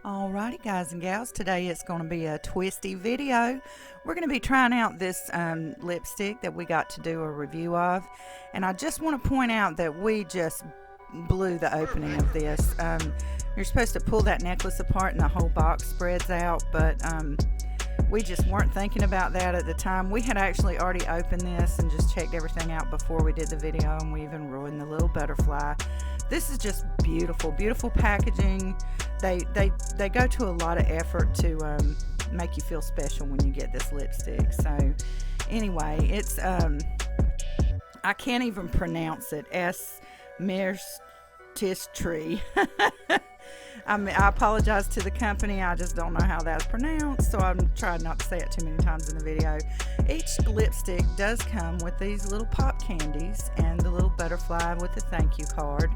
Alrighty guys and gals, today it's going to be a twisty video. We're going to be trying out this lipstick that we got to do a review of, and I just want to point out that we just blew the opening of this. You're supposed to pull that necklace apart and the whole box spreads out, but we just weren't thinking about that at the time. We had actually already opened this and just checked everything out before we did the video, and we even ruined the little butterfly. This is just beautiful, beautiful packaging. They go to a lot of effort to make you feel special when you get this lipstick. So anyway, it's I can't even pronounce it. ASMRTISTRY. I apologize to the company. I just don't know how that's pronounced, so I'm trying not to say it too many times in the video. Each lipstick does come with these little pop candies and the little butterfly with the thank you card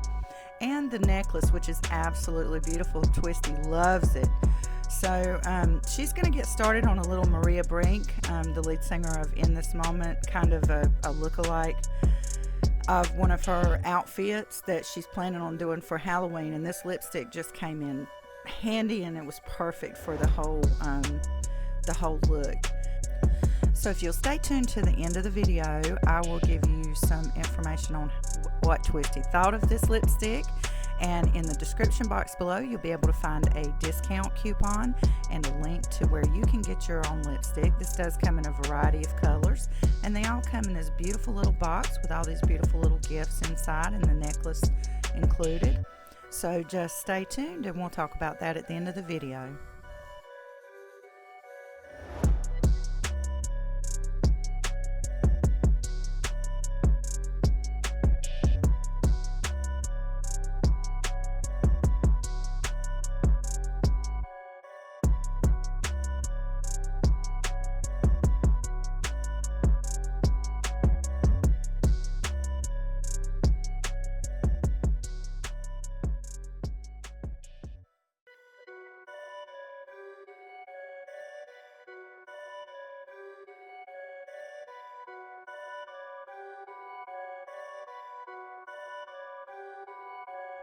and the necklace, which is absolutely beautiful. Twisty loves it. So she's going to get started on a little Maria Brink, the lead singer of In This Moment, kind of a lookalike of one of her outfits that she's planning on doing for Halloween, and this lipstick just came in handy and it was perfect for the whole look. So if you'll stay tuned to the end of the video, I will give you some information on what Twisty thought of this lipstick, and in the description box below you'll be able to find a discount coupon and a link to where you can get your own lipstick. This does come in a variety of colors, and they all come in this beautiful little box with all these beautiful little gifts inside and the necklace included. So just stay tuned and we'll talk about that at the end of the video.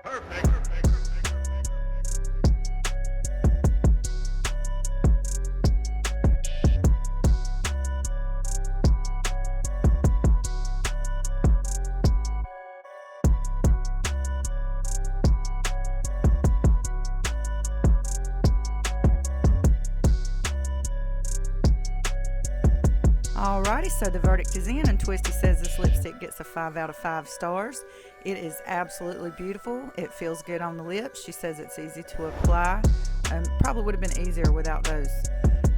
Perfect. Alrighty, so the verdict is in, and Twisty says this lipstick gets a 5 out of 5 stars. It is absolutely beautiful. It feels good on the lips. She says it's easy to apply. Probably would have been easier without those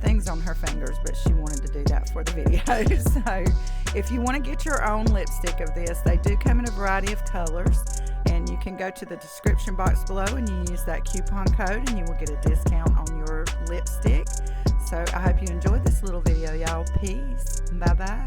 things on her fingers, but she wanted to do that for the video. So if you want to get your own lipstick of this, they do come in a variety of colors, and you can go to the description box below and you use that coupon code and you will get a discount on your lipstick. So I hope you enjoyed this little video, y'all. Peace. Bye-bye.